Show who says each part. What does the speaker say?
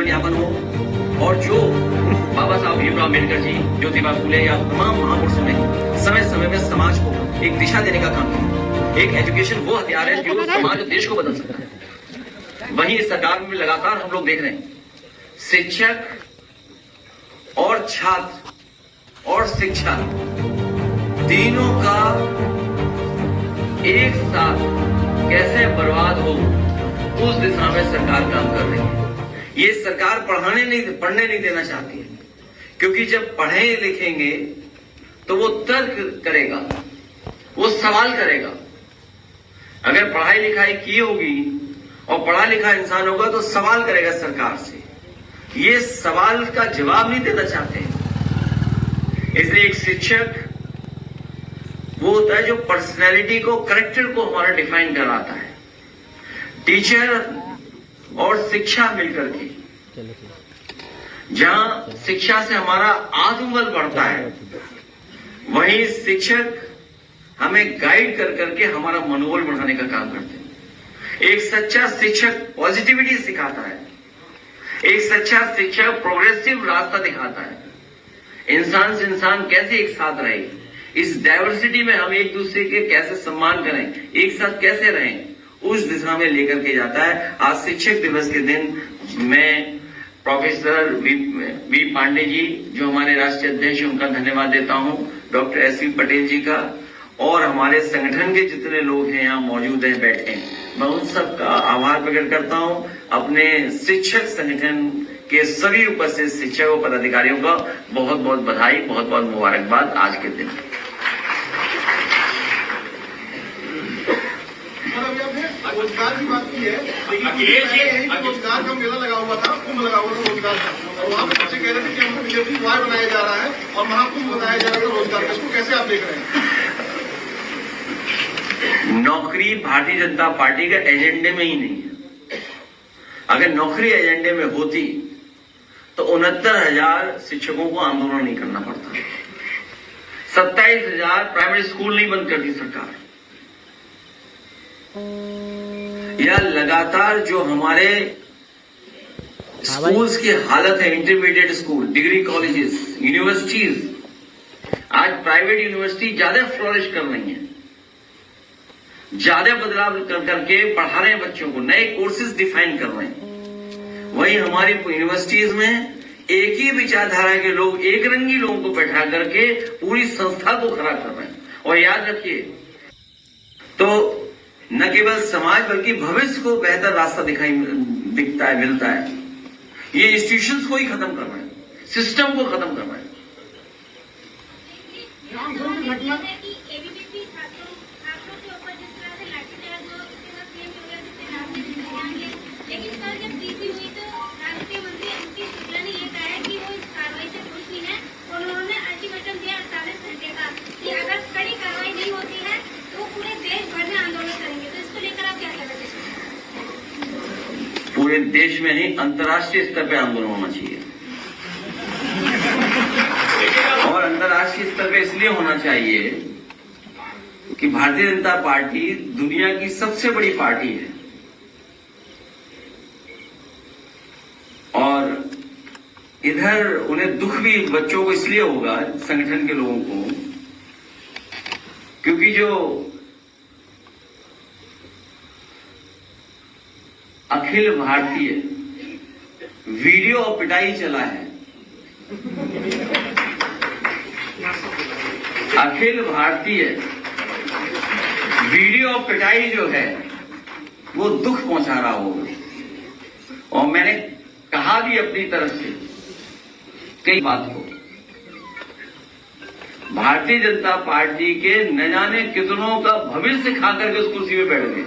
Speaker 1: ज्ञापन हो और जो बाबा साहब भीमराव अम्बेडकर जी, ज्योतिबा फुले या तमाम महापुरुषों ने समय समय में समाज को एक दिशा देने का काम किया। एक एजुकेशन वो हथियार है जो समाज और देश को बदल सकता है। वहीं इस सरकार में लगातार हम लोग देख रहे हैं शिक्षक और छात्र और शिक्षा तीनों का एक साथ कैसे बर्बाद हो उस दिशा में सरकार काम कर रही है। ये सरकार पढ़ने नहीं देना चाहती है, क्योंकि जब पढ़े लिखेंगे तो वो तर्क करेगा, वो सवाल करेगा। अगर पढ़ाई लिखाई की होगी और पढ़ा लिखा इंसान होगा तो सवाल करेगा सरकार से। ये सवाल का जवाब नहीं देना चाहते। इसलिए एक शिक्षक वो होता है जो पर्सनैलिटी को, करेक्टर को हमारा डिफाइन कराता है। टीचर और शिक्षा मिलकर के, जहां शिक्षा से हमारा आत्मबल बढ़ता है, वहीं शिक्षक हमें गाइड कर करके हमारा मनोबल बढ़ाने का काम करते हैं। एक सच्चा शिक्षक पॉजिटिविटी सिखाता है। एक सच्चा शिक्षक प्रोग्रेसिव रास्ता दिखाता है। इंसान से इंसान कैसे एक साथ रहे, इस डाइवर्सिटी में हम एक दूसरे के कैसे सम्मान करें, एक साथ कैसे रहें, उस दिशा में लेकर के जाता है। आज शिक्षक दिवस के दिन मैं प्रोफेसर वी पांडे जी, जो हमारे राष्ट्रीय अध्यक्ष, उनका धन्यवाद देता हूं, डॉक्टर एस.वी. पटेल जी का, और हमारे संगठन के जितने लोग हैं यहाँ मौजूद हैं, बैठे हैं, मैं उन सबका आभार प्रकट करता हूं। अपने शिक्षक संगठन के सभी उपस्थित शिक्षक और पदाधिकारियों का बहुत बहुत बधाई, बहुत बहुत मुबारकबाद आज के दिन।
Speaker 2: रोजगार की बात की है, लेकिन रोजगार का मेला लगा हुआ था, कुंभ लगा हुआ था रोजगार का, और वहाँ पे बच्चे कह रहे थे कि हमको डिलीवरी बॉय बनाया जा रहा है और महाकुंभ बनाया जा रहा है रोजगार का। इसको कैसे आप देख रहे हैं?
Speaker 1: नौकरी भारतीय जनता पार्टी का एजेंडे में ही नहीं है। अगर नौकरी एजेंडे में होती तो 69,000 शिक्षकों को आंदोलन नहीं करना पड़ता, 27,000 प्राइमरी स्कूल नहीं बंद करती सरकार। या लगातार जो हमारे स्कूल्स की हालत है, intermediate school, degree colleges, universities, आज प्राइवेट यूनिवर्सिटी ज्यादा फ्लोरिश कर रही हैं, ज्यादा बदलाव कर करके पढ़ा रहे हैं बच्चों को, नए कोर्सेज डिफाइन कर रहे हैं। वहीं हमारी यूनिवर्सिटीज में एक ही विचारधारा के लोग, एक रंगी लोगों को बैठा करके पूरी संस्था को खड़ा कर रहे हैं। और याद रखिए, तो न केवल समाज बल्कि भविष्य को बेहतर रास्ता दिखता है, मिलता है। ये इंस्टीट्यूशंस को ही खत्म कर रहे हैं, सिस्टम को खत्म कर रहे हैं। पूरे देश में ही अंतर्राष्ट्रीय स्तर पे आंदोलन होना चाहिए। और अंतर्राष्ट्रीय स्तर पे इसलिए होना चाहिए कि भारतीय जनता पार्टी दुनिया की सबसे बड़ी पार्टी है, और इधर उन्हें दुख भी बच्चों को इसलिए होगा, संगठन के लोगों को, क्योंकि जो अखिल भारतीय वीडियो और पिटाई चला है, अखिल भारतीय वीडियो और पिटाई जो है वो दुख पहुंचा रहा होगा। और मैंने कहा भी अपनी तरफ से कई बात को, भारतीय जनता पार्टी के न जाने कितनों का भविष्य खा करके उस कुर्सी पे बैठ गए।